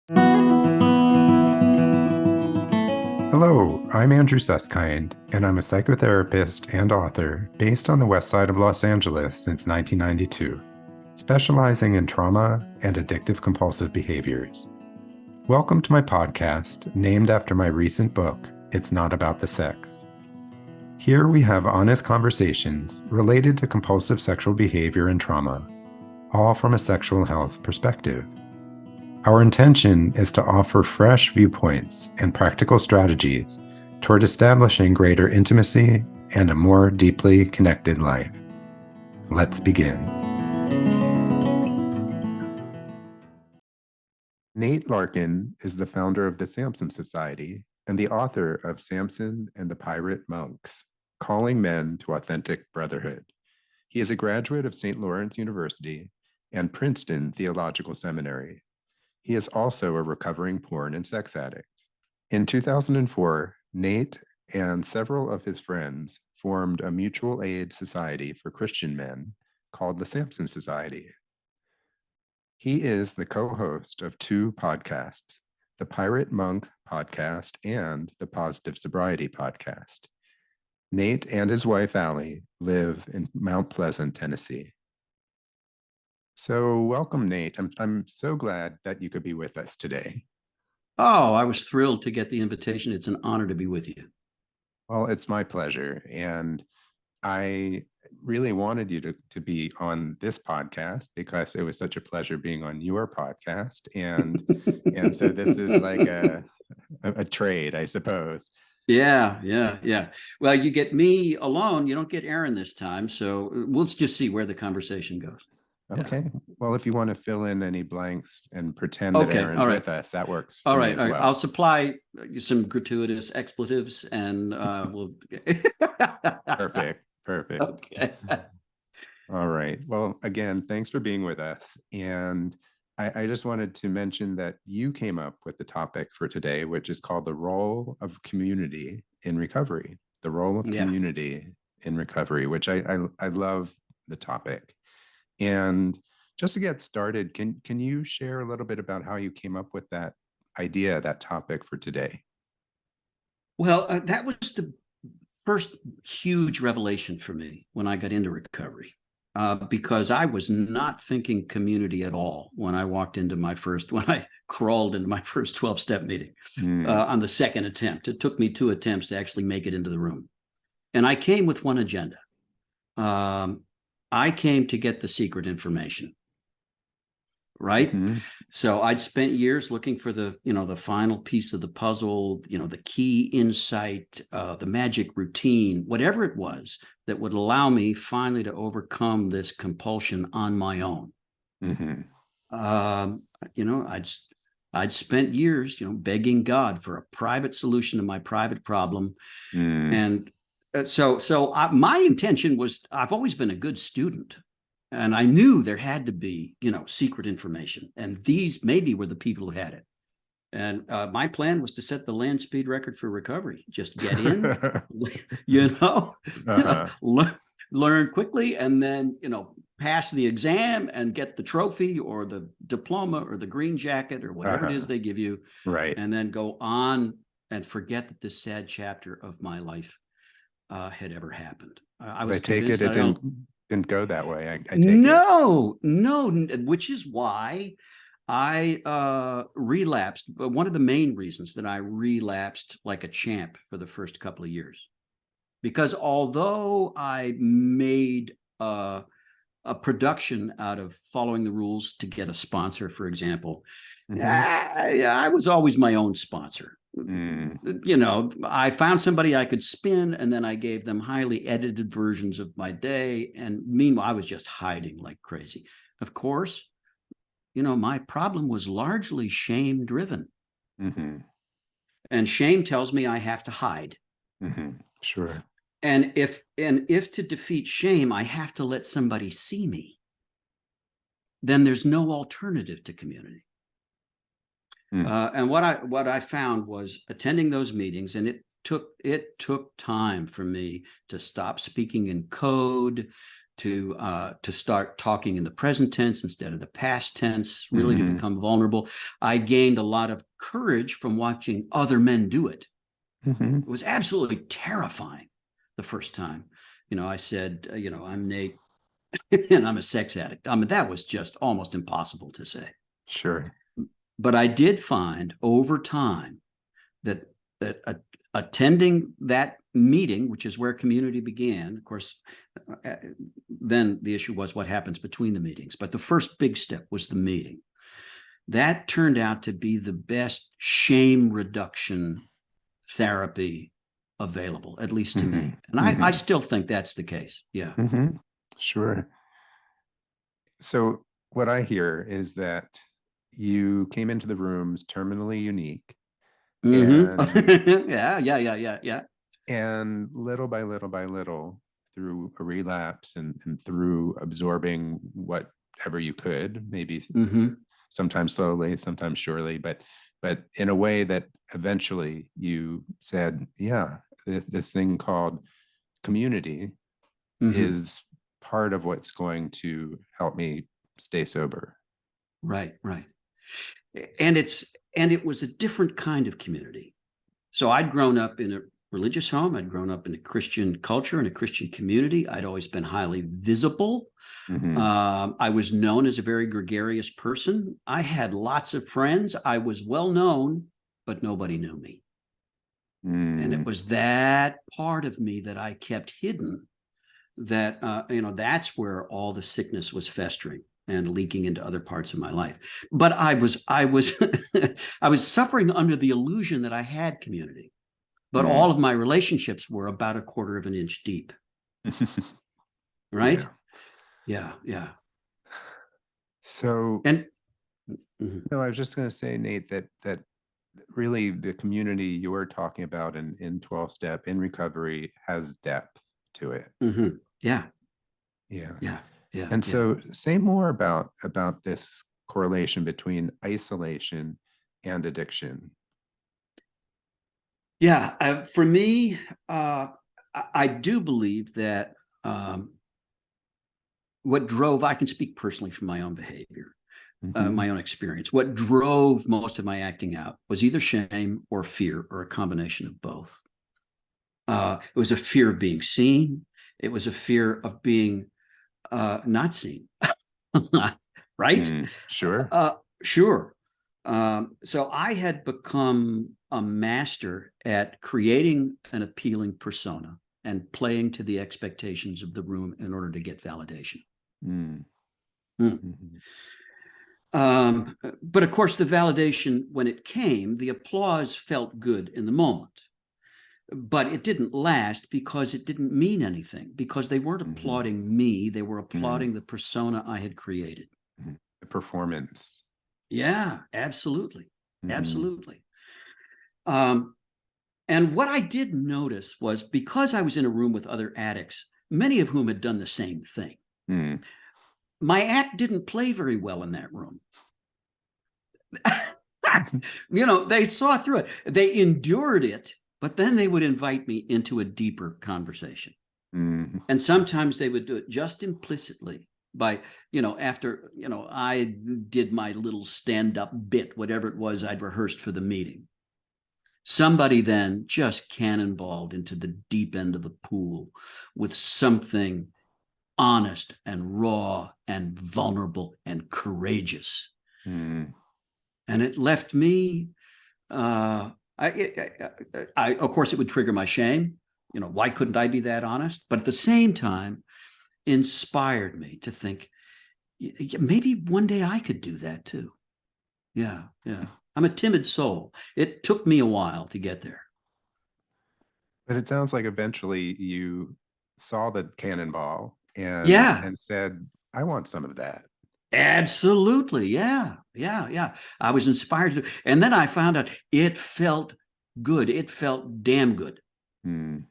Hello, I'm Andrew Susskind, and I'm a psychotherapist and author based on the west side of Los Angeles since 1992, specializing in trauma and addictive compulsive behaviors. Welcome to my podcast, named after my recent book, It's Not About the Sex. Here we have honest conversations related to compulsive sexual behavior and trauma, all from a sexual health perspective. Our intention is to offer fresh viewpoints and practical strategies toward establishing greater intimacy and a more deeply connected life. Let's begin. Nate Larkin is the founder of the Samson Society and the author of Samson and the Pirate Monks, Calling Men to Authentic Brotherhood. He is a graduate of St. Lawrence University and Princeton Theological Seminary. He is also a recovering porn and sex addict. In 2004, Nate and several of his friends formed a mutual aid society for Christian men called the Samson Society. He is the co-host of two podcasts, the Pirate Monk podcast and the Positive Sobriety Podcast. Nate and his wife, Allie, live in Mount Pleasant, Tennessee. So welcome, Nate. I'm so glad that you could be with us today. Oh, I was thrilled to get the invitation. It's an honor to be with you. Well, it's my pleasure. And I really wanted you to be on this podcast because it was such a pleasure being on your podcast. And so this is like a trade, I suppose. Yeah. Well, you get me alone. You don't get Aaron this time. So let's just see where the conversation goes. Okay. Yeah. Well, if you want to fill in any blanks and pretend that Aaron's with us, that works. All right. Well. I'll supply some gratuitous expletives and we'll. Perfect. Okay. All right. Well, again, thanks for being with us. And I just wanted to mention that you came up with the topic for today, which is called the role of community in recovery. The role of community in recovery, which I love the topic. And just to get started, can you share a little bit about how you came up with that idea, that topic for today? Well, that was the first huge revelation for me when I got into recovery, because I was not thinking community at all when I crawled into my first 12-step meeting on the second attempt. It took me 2 attempts to actually make it into the room. And I came with one agenda. I came to get the secret information, right? Mm-hmm. So I'd spent years looking for the final piece of the puzzle, the key insight, the magic routine, whatever it was that would allow me finally to overcome this compulsion on my own. Mm-hmm. I'd spent years, begging God for a private solution to my private problem. And So my intention was, I've always been a good student, and I knew there had to be, secret information, and these maybe were the people who had it. And my plan was to set the land speed record for recovery. Just get in, learn quickly, and then, pass the exam and get the trophy or the diploma or the green jacket or whatever it is they give you. Right. And then go on and forget that this sad chapter of my life had ever happened. I was convinced it didn't go that way. I take no, which is why I relapsed. But one of the main reasons that I relapsed like a champ for the first couple of years, because although I made a production out of following the rules to get a sponsor, for example, I was always my own sponsor. I found somebody I could spin, and then I gave them highly edited versions of my day. And meanwhile, I was just hiding like crazy. Of course, my problem was largely shame driven. Mm-hmm. And shame tells me I have to hide. Mm-hmm. Sure. And if to defeat shame, I have to let somebody see me, then there's no alternative to community. And what I found was attending those meetings, and it took time for me to stop speaking in code, to start talking in the present tense instead of the past tense, really to become vulnerable. I gained a lot of courage from watching other men do it. It was absolutely terrifying the first time. I said, I'm Nate and I'm a sex addict. I mean, that was just almost impossible to say. Sure. But I did find over time that attending that meeting, which is where community began, of course, then the issue was what happens between the meetings. But the first big step was the meeting. That turned out to be the best shame reduction therapy available, at least to me. And I still think that's the case. Yeah. Sure. So what I hear is that you came into the rooms terminally unique. Yeah. And little by little, through a relapse and through absorbing whatever you could, maybe sometimes slowly, sometimes surely, but in a way that eventually you said, yeah, this thing called community is part of what's going to help me stay sober. Right. And it was a different kind of community. So I'd grown up in a religious home. I'd grown up in a Christian culture and a Christian community. I'd always been highly visible. I was known as a very gregarious person. I had lots of friends. I was well known, but nobody knew me. And it was that part of me that I kept hidden that, that's where all the sickness was festering and leaking into other parts of my life. But I was I was suffering under the illusion that I had community, but all of my relationships were about a quarter of an inch deep. Right? Yeah. So, and no, I was just going to say, Nate, that really the community you're talking about in 12-step in recovery has depth to it. Yeah. And so say more about this correlation between isolation and addiction. Yeah. For me, I do believe that what drove, I can speak personally from my own behavior, my own experience. What drove most of my acting out was either shame or fear or a combination of both. It was a fear of being seen. It was a fear of being not seen. Right? Sure. Sure. So I had become a master at creating an appealing persona and playing to the expectations of the room in order to get validation. But of course, the validation, when it came, the applause felt good in the moment. But it didn't last because it didn't mean anything, because they weren't applauding me. They were applauding the persona I had created. The performance. Yeah, absolutely. Absolutely. And what I did notice was, because I was in a room with other addicts, many of whom had done the same thing, my act didn't play very well in that room. They saw through it. They endured it, but then they would invite me into a deeper conversation. And sometimes they would do it just implicitly by, after, I did my little stand-up bit, whatever it was I'd rehearsed for the meeting. Somebody then just cannonballed into the deep end of the pool with something honest and raw and vulnerable and courageous. And it left me, of course, it would trigger my shame. Why couldn't I be that honest? But at the same time, inspired me to think, maybe one day I could do that too. Yeah. I'm a timid soul. It took me a while to get there. But it sounds like eventually you saw the cannonball and said, I want some of that. Absolutely. Yeah. I was inspired to, and then I found out it felt good. It felt damn good. And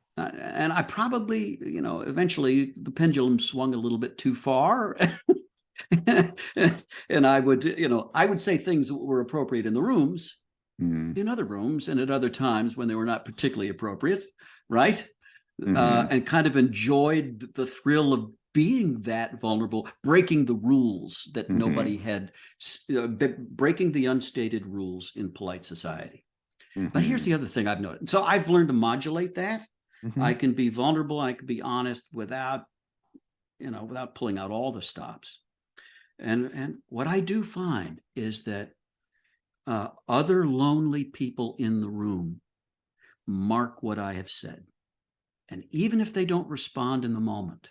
I probably, eventually the pendulum swung a little bit too far. And I would say things that were appropriate in the rooms, in other rooms, and at other times when they were not particularly appropriate, right? And kind of enjoyed the thrill of being that vulnerable, breaking the rules that nobody had, breaking the unstated rules in polite society. But here's the other thing I've noticed. So I've learned to modulate that. I can be vulnerable. I can be honest without pulling out all the stops. And what I do find is that other lonely people in the room mark what I have said. And even if they don't respond in the moment,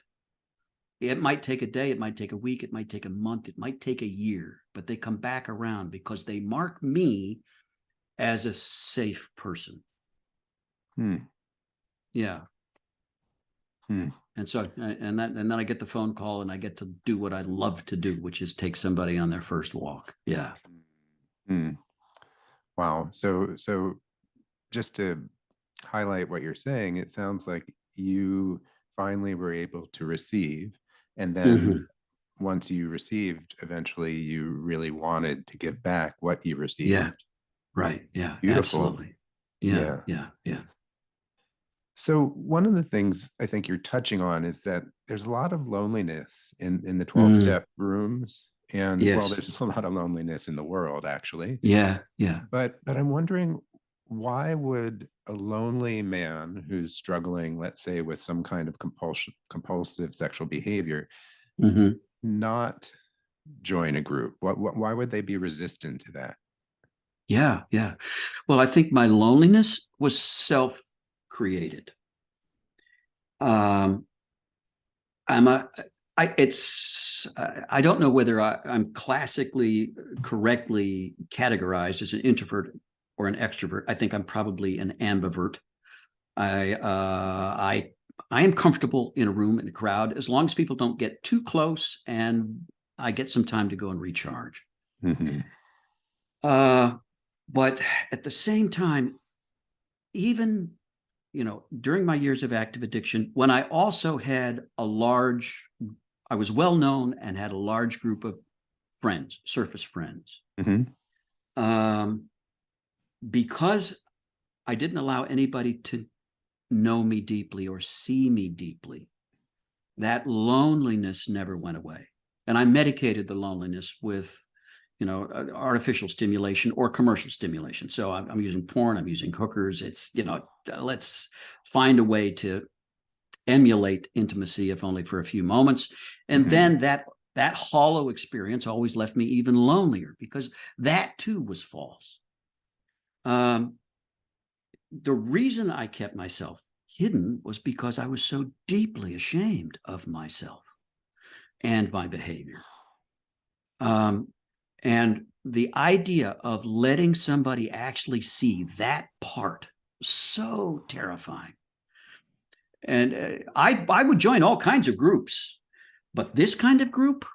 it might take a day, it might take a week, it might take a month, it might take a year, but they come back around because they mark me as a safe person. Yeah. And so, and then I get the phone call and I get to do what I love to do, which is take somebody on their first walk. Yeah. Wow. So just to highlight what you're saying, it sounds like you finally were able to receive, and then once you received, eventually you really wanted to give back what you received. Yeah. Right. Yeah. Beautiful. Absolutely. Yeah. So one of the things I think you're touching on is that there's a lot of loneliness in the 12-step rooms. And well, there's a lot of loneliness in the world, actually. Yeah. But I'm wondering, why would a lonely man who's struggling, let's say, with some kind of compulsive sexual behavior, not join a group? Why would they be resistant to that? Yeah. Well, I think my loneliness was self-created. I don't know whether I'm classically correctly categorized as an introvert or an extrovert. I think I'm probably an ambivert. I am comfortable in a room, in a crowd, as long as people don't get too close and I get some time to go and recharge. But at the same time, even during my years of active addiction, when I also had I was well known and had a large group of friends, surface friends. Because I didn't allow anybody to know me deeply or see me deeply, that loneliness never went away. And I medicated the loneliness with artificial stimulation or commercial stimulation. So I'm using porn, I'm using hookers. It's, let's find a way to emulate intimacy, if only for a few moments. And then that hollow experience always left me even lonelier because that too was false. The reason I kept myself hidden was because I was so deeply ashamed of myself and my behavior. And the idea of letting somebody actually see that part, so terrifying. And I would join all kinds of groups, but this kind of group,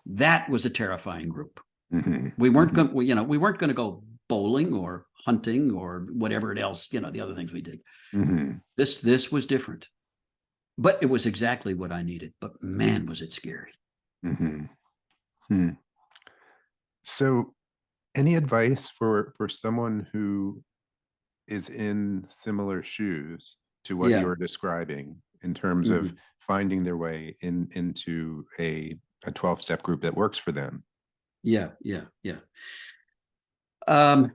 that was a terrifying group. We weren't going, we weren't going to go bowling or hunting or whatever else, the other things we did. This was different, but it was exactly what I needed. But man, was it scary. So any advice for someone who is in similar shoes to what you're describing in terms of finding their way into a 12-step group that works for them? Yeah. My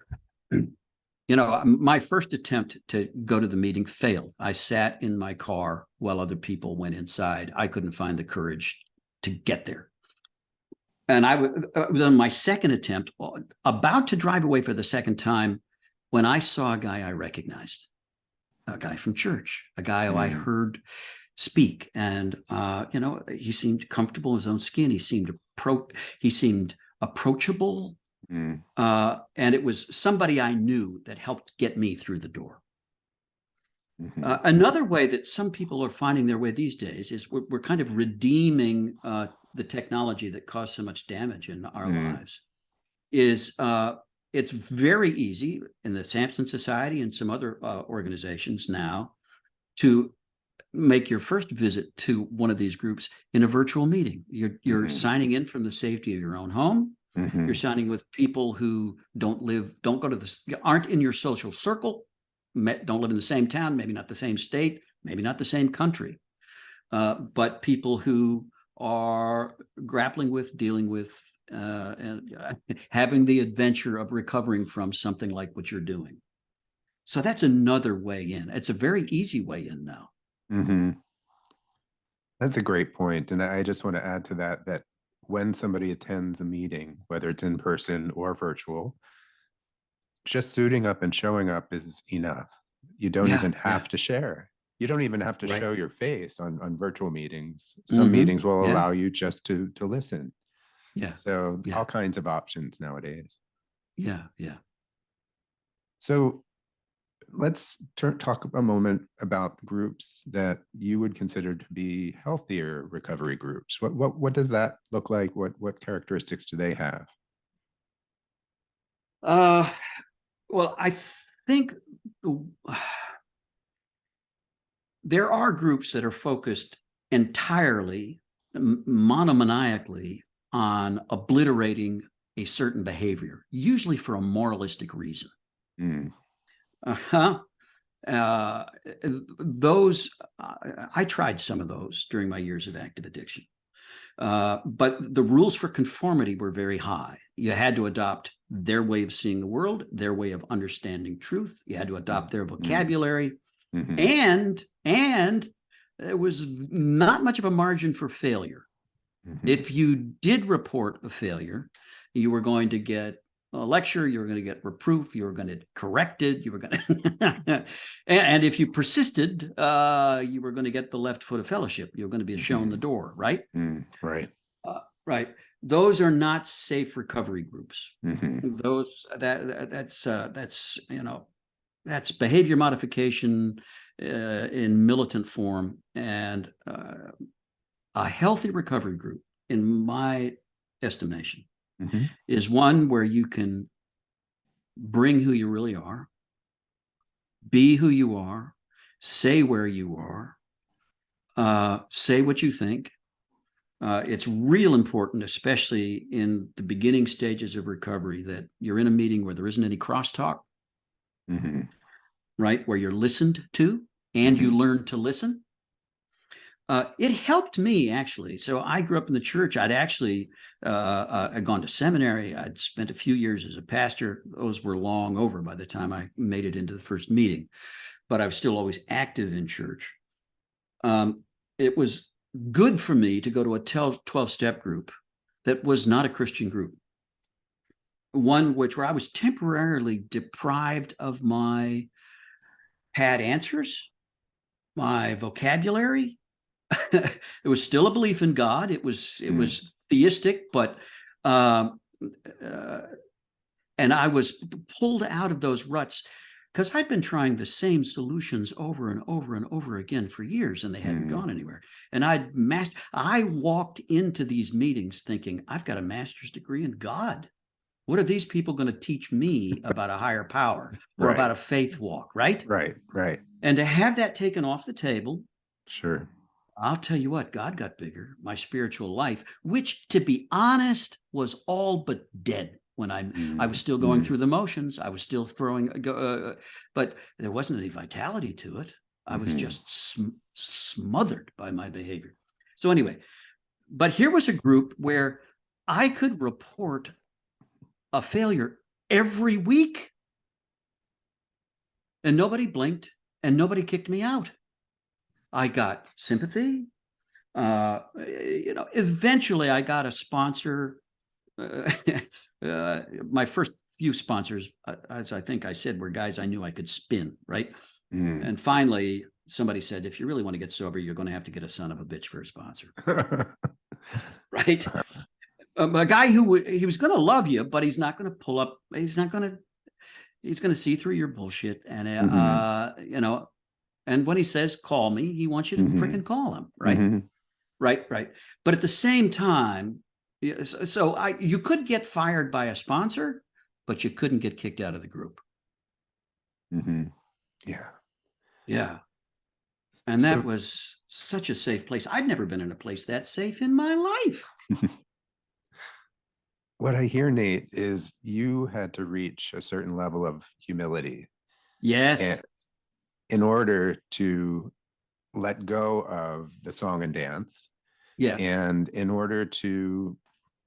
first attempt to go to the meeting failed. I sat in my car while other people went inside. I couldn't find the courage to get there. And I was on my second attempt, about to drive away for the second time, when I saw a guy I recognized, a guy from church, a guy who I heard speak. And, he seemed comfortable in his own skin. He seemed approachable. And it was somebody I knew that helped get me through the door. Another way that some people are finding their way these days is we're kind of redeeming the technology that caused so much damage in our lives. It's very easy in the Samson Society and some other organizations now to make your first visit to one of these groups in a virtual meeting. You're signing in from the safety of your own home. You're signing with people who aren't in your social circle, don't live in the same town, maybe not the same state, maybe not the same country. but people who are grappling with, dealing with, and having the adventure of recovering from something like what you're doing. So that's another way in. It's a very easy way in now. Mm-hmm. That's a great point. And I just want to add to that, that when somebody attends a meeting, whether it's in person or virtual, just suiting up and showing up is enough. You don't Yeah, even yeah, have to share. You don't even have to right. show your face on virtual meetings. Some Mm-hmm. meetings will Yeah, allow you just to listen. yeah, So yeah, all kinds of options nowadays. yeah, yeah. So let's talk a moment about groups that you would consider to be healthier recovery groups. What does that look like? What characteristics do they have? Uh, well, I think there are groups that are focused entirely, monomaniacally on obliterating a certain behavior, usually for a moralistic reason. Mm. Uh-huh. Uh, those, I tried some of those during my years of active addiction. But the rules for conformity were very high. You had to adopt their way of seeing the world, their way of understanding truth. You had to adopt their Mm. vocabulary, Mm-hmm. and there was not much of a margin for failure. Mm-hmm. If you did report a failure, you were going to get a lecture, you were going to get reproof, you were going to get corrected, you were going to, and if you persisted, you were going to get the left foot of fellowship. You were going to be shown Mm-hmm. the door, right? Right. Right. Those are not safe recovery groups. Mm-hmm. Those that's that's behavior modification in militant form, and a healthy recovery group, in my estimation, Mm-hmm. is one where you can bring who you really are, be who you are, say where you are, say what you think. It's real important, especially in the beginning stages of recovery, that you're in a meeting where there isn't any crosstalk, Mm-hmm. right? Where you're listened to and Mm-hmm. you learn to listen. It helped me, actually. So I grew up in the church. I'd gone to seminary. I'd spent a few years as a pastor. Those were long over by the time I made it into the first meeting, but I was still always active in church. It was good for me to go to a 12-step group that was not a Christian group, one where I was temporarily deprived of my pad answers, my vocabulary. It was still a belief in God. Mm. It was theistic, but um, uh, and I was pulled out of those ruts because I'd been trying the same solutions over and over and over again for years, and they hadn't Mm. gone anywhere. And I walked into these meetings thinking, I've got a master's degree in God. What are these people going to teach me about a higher power or about Right. a faith walk, right? Right. Right. And to have that taken off the table, Sure. I'll tell you what, God got bigger. My spiritual life, which, to be honest, was all but dead when I was Mm. still going Mm. through the motions. I was still but there wasn't any vitality to it. I was Mm-hmm. just smothered by my behavior. So anyway, but here was a group where I could report a failure every week, and nobody blinked and nobody kicked me out. I got sympathy. Eventually I got a sponsor. Uh, my first few sponsors, as I think I said, were guys I knew I could spin, right? Mm. And finally, somebody said, if you really want to get sober, you're going to have to get a son of a bitch for a sponsor, right? A guy he was going to love you, but he's not going to pull up. He's going to see through your bullshit. And, Mm-hmm. and when he says, call me, he wants you to Mm-hmm. freaking call him, right? Mm-hmm. Right. But at the same time, you could get fired by a sponsor, but you couldn't get kicked out of the group. Mm-hmm. Yeah. Yeah. And that So was such a safe place. I'd never been in a place that safe in my life. what I hear, Nate, is you had to reach a certain level of humility Yes. and in order to let go of the song and dance, Yeah. and in order to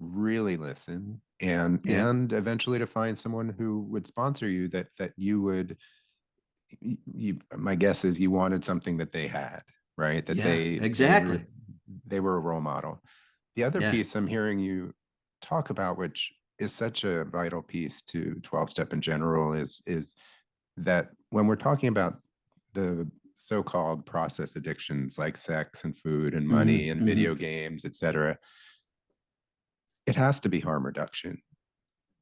really listen Yeah. and eventually to find someone who would sponsor you, that you would, my guess is you wanted something that they had, right? That Yeah. they Exactly. they were a role model. The other Yeah. piece I'm hearing you talk about, which is such a vital piece to 12-step in general, is that when we're talking about the so-called process addictions like sex and food and money and Hmm. video games, etc., it has to be harm reduction.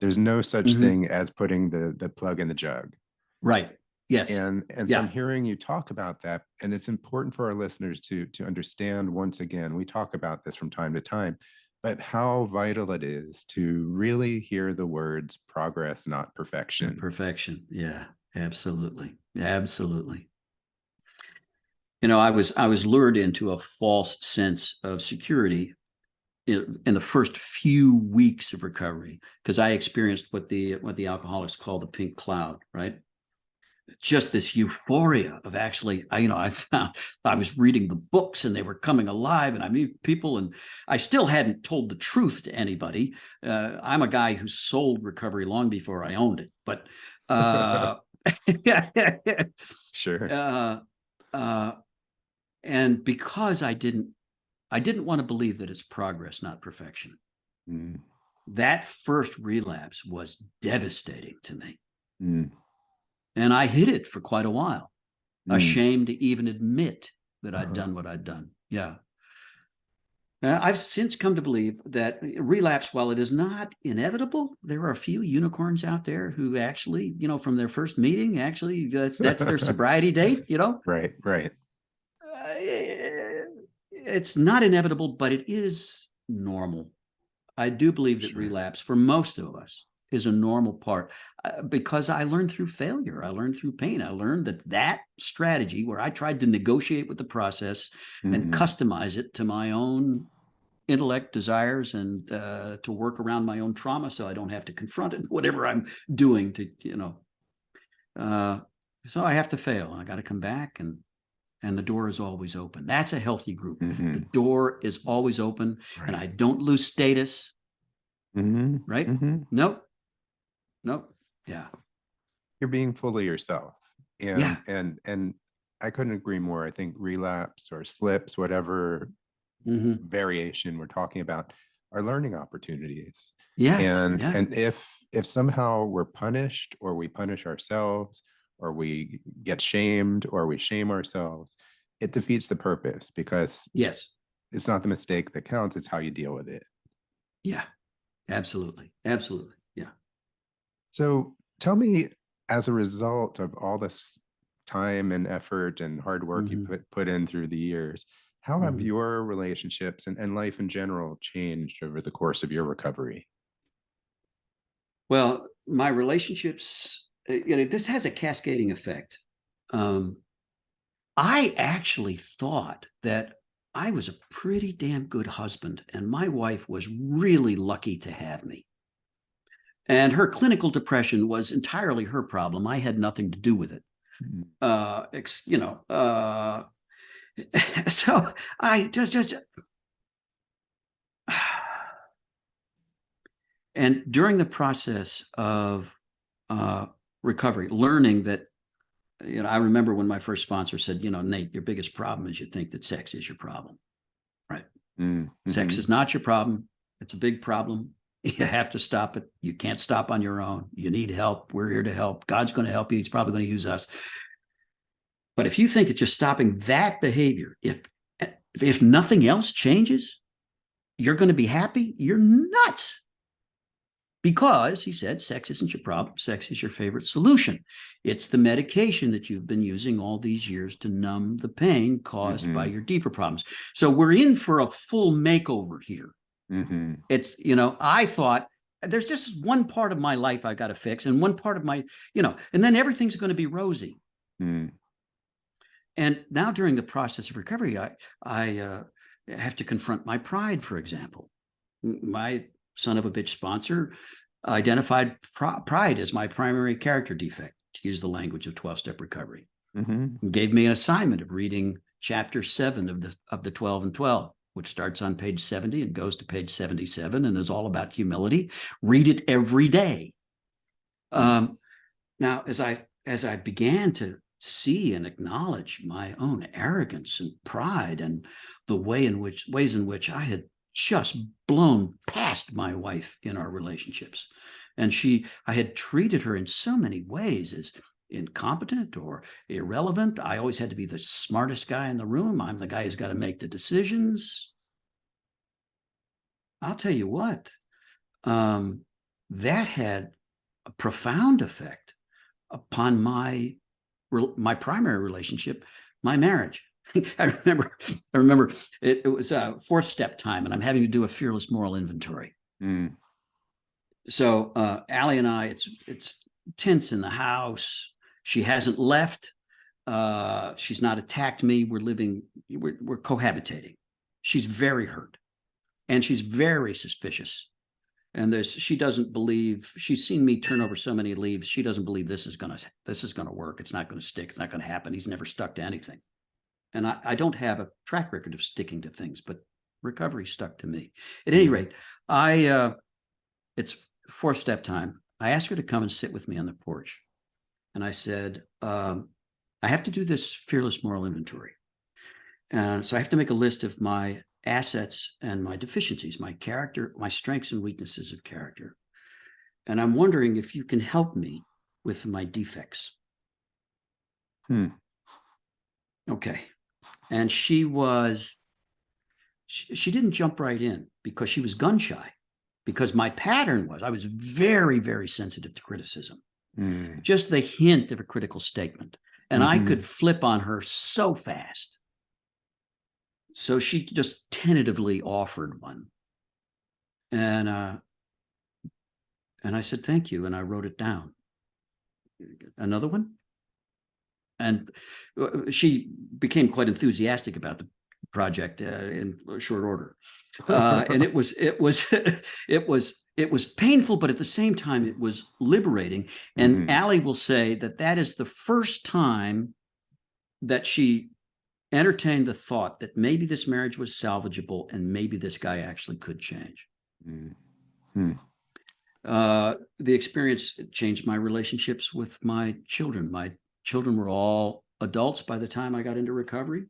There's no such Hmm. thing as putting the plug in the jug. Right. Yes. And so I'm Yeah. hearing you talk about that, and it's important for our listeners to understand. Once again, we talk about this from time to time, but how vital it is to really hear the words progress, not perfection. Perfection. Yeah. Absolutely. Absolutely. I was lured into a false sense of security in the first few weeks of recovery, because I experienced what the alcoholics call the pink cloud, right? Just this euphoria of actually, I found I was reading the books and they were coming alive, and I meet people, and I still hadn't told the truth to anybody. I'm a guy who sold recovery long before I owned it, but uh, Sure. uh, uh, and because I didn't want to believe that it's progress, not perfection. Mm, That first relapse was devastating to me. mm, And I hid it for quite a while, mm. ashamed to even admit that I'd Uh-huh. done what I'd done. Yeah. I've since come to believe that relapse, while it is not inevitable, there are a few unicorns out there who actually, from their first meeting, actually that's their sobriety date. Right, right. It's not inevitable, but it is normal. I do believe that Sure. relapse for most of us is a normal part, because I learned through failure. I learned through pain. I learned that strategy where I tried to negotiate with the process and Mhm. customize it to my own intellect, desires, and to work around my own trauma so I don't have to confront it, whatever I'm doing uh, so I have to fail. I got to come back, and the door is always open. That's a healthy group. The Mhm. door is always open, and Right. I don't lose status, Mhm. right? Mhm. Nope. Nope. Yeah. You're being fully yourself. Yeah. And I couldn't agree more. I think relapse or slips, whatever Hmm. variation we're talking about, are learning opportunities. Yes. And Yeah. if somehow we're punished, or we punish ourselves, or we get shamed, or we shame ourselves, it defeats the purpose, because Yes. it's not the mistake that counts, it's how you deal with it. Yeah. Absolutely. Absolutely. Yeah. So tell me, as a result of all this time and effort and hard work you Hmm. put in through the years, how have Hmm. your relationships and life in general changed over the course of your recovery? Well, my relationships, this has a cascading effect. Um, I actually thought that I was a pretty damn good husband, and my wife was really lucky to have me. And her clinical depression was entirely her problem. I had nothing to do with it. Mhm. Uh, ex, you know, uh, so I just and during the process of uh, recovery, learning that, I remember when my first sponsor said, Nate, your biggest problem is you think that sex is your problem, right? Sex Mhm. is not your problem. It's a big problem. You have to stop it. You can't stop on your own. You need help. We're here to help. God's going to help you. He's probably going to use us. But if you think that just stopping that behavior, if nothing else changes, you're going to be happy, you're nuts. Because he said, sex isn't your problem. Sex is your favorite solution. It's the medication that you've been using all these years to numb the pain caused by Mhm. your deeper problems. So we're in for a full makeover here. Mhm. It's, I thought there's just one part of my life I got to fix, and one part of my, and then everything's going to be rosy. Mhm. And now during the process of recovery, I have to confront my pride, for example. My son of a bitch sponsor identified pride as my primary character defect, to use the language of 12-step recovery. Mhm. He gave me an assignment of reading chapter 7 of the 12 and 12, which starts on page 70 and goes to page 77 and is all about humility. Read it every day. Now, as I began to see and acknowledge my own arrogance and pride and the ways in which I had just blown past my wife in our relationships, and I had treated her in so many ways as incompetent or irrelevant. I always had to be the smartest guy in the room. I'm the guy who's got to make the decisions. I'll tell you what, that had a profound effect upon my primary relationship, my marriage. I remember it was a fourth step time, and I'm having to do a fearless moral inventory. So Allie and I, it's tense in the house. She hasn't left. She's not attacked me. We're cohabitating. She's very hurt, and she's very suspicious. And she doesn't believe, she's seen me turn over so many leaves. She doesn't believe this is gonna work. It's not gonna stick. It's not gonna happen. He's never stuck to anything. And I don't have a track record of sticking to things, but recovery stuck to me. At any rate, it's fourth step time. I asked her to come and sit with me on the porch. And I said, I have to do this fearless moral inventory. So I have to make a list of my assets and my deficiencies, my character, my strengths and weaknesses of character. And I'm wondering if you can help me with my defects. Okay. And she didn't jump right in because she was gun shy, because my pattern was I was very, very sensitive to criticism. Just the hint of a critical statement. And I could flip on her so fast. So she just tentatively offered one. And I said, thank you. And I wrote it down. Another one? And she became quite enthusiastic about the project in short order. And it was painful, but at the same time, it was liberating. And Allie will say that is the first time that she entertained the thought that maybe this marriage was salvageable and maybe this guy actually could change. The experience changed my relationships with my children. My children were all adults by the time I got into recovery.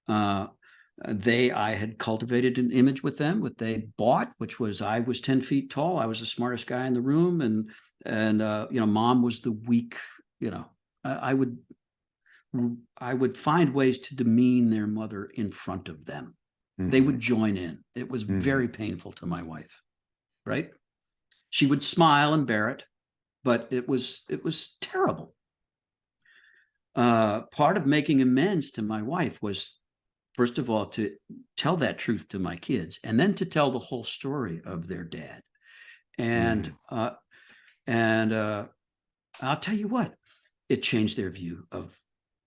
I had cultivated an image with them, what they bought, which was I was 10 feet tall. I was the smartest guy in the room. And mom was the weak, I would find ways to demean their mother in front of them. They would join in. It was very painful to my wife, right? She would smile and bear it, but it was terrible. Part of making amends to my wife was, first of all, to tell that truth to my kids, and then to tell the whole story of their dad. And I'll tell you what, it changed their view of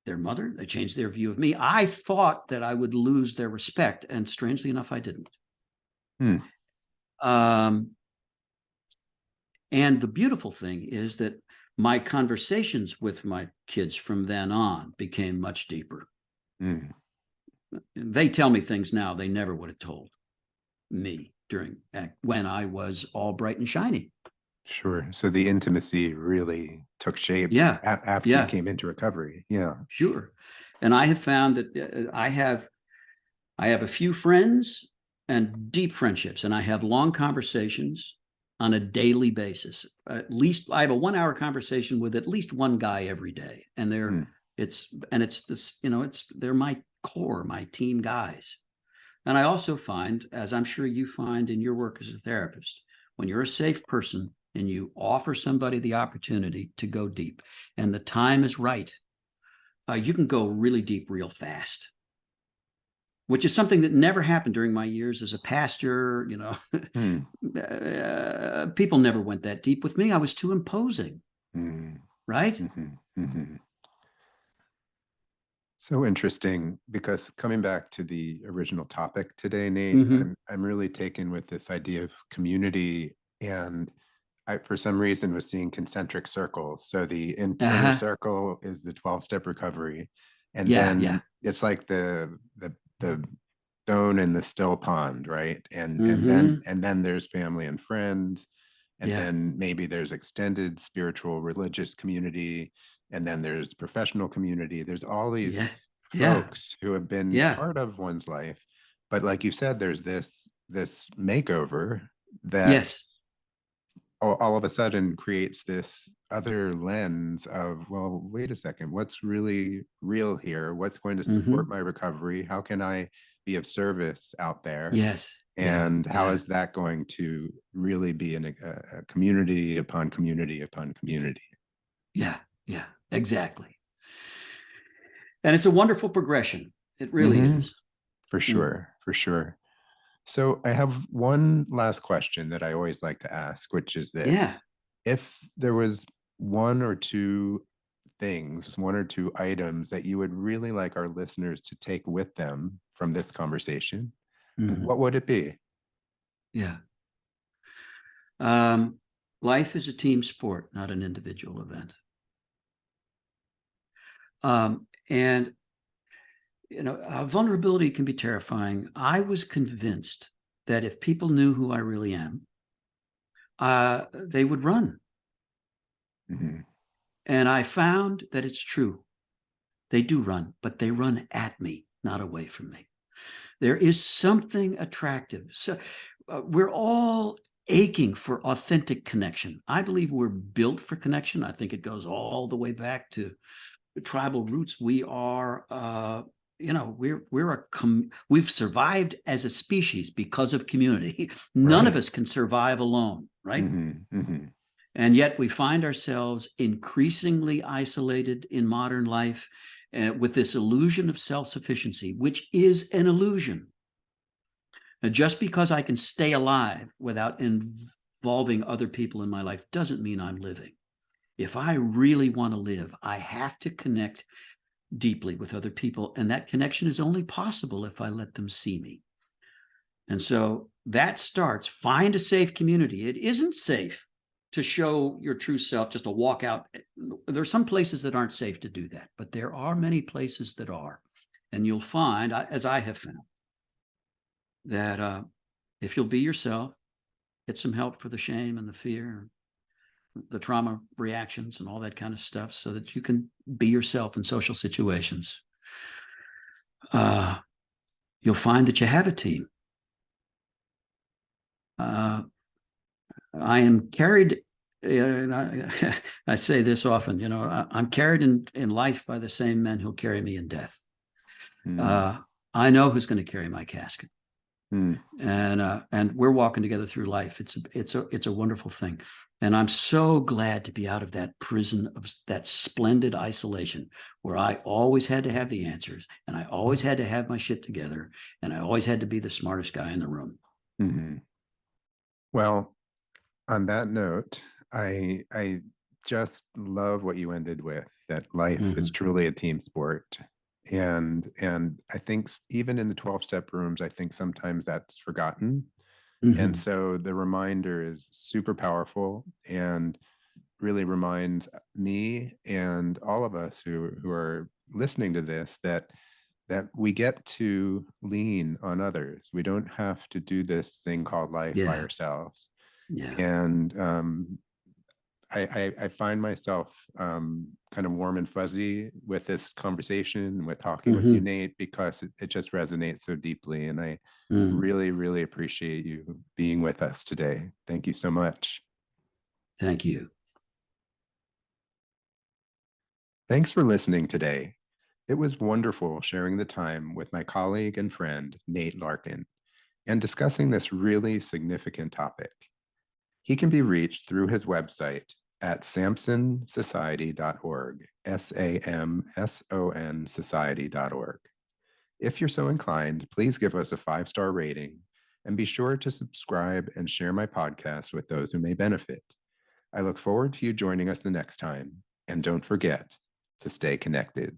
their mother. They changed their view of me. I thought that I would lose their respect, and strangely enough, I didn't. And the beautiful thing is that my conversations with my kids from then on became much deeper. They tell me things now they never would have told me when I was all bright and shiny. Sure. So the intimacy really took shape after you came into recovery. Yeah. Sure. And I have found that I have a few friends and deep friendships, and I have long conversations on a daily basis. At least I have a 1-hour conversation with at least one guy every day. And they're my core, my team guys. And I also find, as I'm sure you find in your work as a therapist, when you're a safe person and you offer somebody the opportunity to go deep and the time is right, you can go really deep real fast, which is something that never happened during my years as a pastor. People never went that deep with me. I was too imposing, right? So interesting, because coming back to the original topic today, Nate, I'm really taken with this idea of community, and I, for some reason, was seeing concentric circles. So the inner circle is the 12-step recovery. And Yeah, yeah. then it's like the stone in the still pond, right? Mm-hmm. And then there's family and friends, and Yeah, then maybe there's extended spiritual religious community, and then there's professional community. There's all these yeah, yeah, folks who have been yeah. part of one's life, but like you said, there's this makeover that Yes. all of a sudden creates this other lens of, well, wait a second, what's really real here? What's going to support Mm-hmm. my recovery? How can I be of service out there? Yes. Yeah, And how yeah, is that going to really be in a community upon community upon community? yeah, yeah. Exactly. And it's a wonderful progression. It really Mm-hmm. is. For Mm. sure, for sure. So I have one last question that I always like to ask, which is Yeah. this. If there was one or two things, one or two items that you would really like our listeners to take with them from this conversation, Mhm. what would it be? Yeah. Um, Life is a team sport, not an individual event. And vulnerability can be terrifying. I was convinced that if people knew who I really am, they would run. Mhm. And I found that it's true. They do run, but they run at me, not away from me. There is something attractive. So we're all aching for authentic connection. I believe we're built for connection. I think it goes all the way back to the tribal roots. We are, we've survived as a species because of community. None of Right. us can survive alone, right? Hmm. Hmm. And yet we find ourselves increasingly isolated in modern life with this illusion of self-sufficiency, which is an illusion. Now, just because I can stay alive without involving other people in my life doesn't mean I'm living. If I really want to live, I have to connect deeply with other people. And that connection is only possible if I let them see me. And so that starts, find a safe community. It isn't safe to show your true self, just to walk out. There are some places that aren't safe to do that, but there are many places that are. And you'll find, as I have found, that if you'll be yourself, get some help for the shame and the fear, the trauma reactions, and all that kind of stuff, so that you can be yourself in social situations, uh, you'll find that you have a team. Uh, I am carried, and I say this often, I'm carried in life by the same men who'll carry me in death. Mm. Uh, I know who's going to carry my casket. Mm. And we're walking together through life. It's a wonderful thing, and I'm so glad to be out of that prison of that splendid isolation where I always had to have the answers, and I always had to have my shit together, and I always had to be the smartest guy in the room. Hmm. Well, on that note, I just love what you ended with, that life is Mm-hmm. truly a team sport. And I think even in the 12-step rooms, I think sometimes that's forgotten. And Mm-hmm. so the reminder is super powerful and really reminds me and all of us who are listening to this that we get to lean on others. We don't have to do this thing called life by Yeah, ourselves. yeah. And I find myself kind of warm and fuzzy with this conversation, with talking with you, Mm-hmm. Nate, because it just resonates so deeply. And I Mm. really, really appreciate you being with us today. Thank you so much. Thank you. Thanks for listening today. It was wonderful sharing the time with my colleague and friend, Nate Larkin, and discussing this really significant topic. He can be reached through his website at samsonsociety.org, SAMSON society.org. If you're so inclined, please give us a 5-star rating and be sure to subscribe and share my podcast with those who may benefit. I look forward to you joining us the next time, and don't forget to stay connected.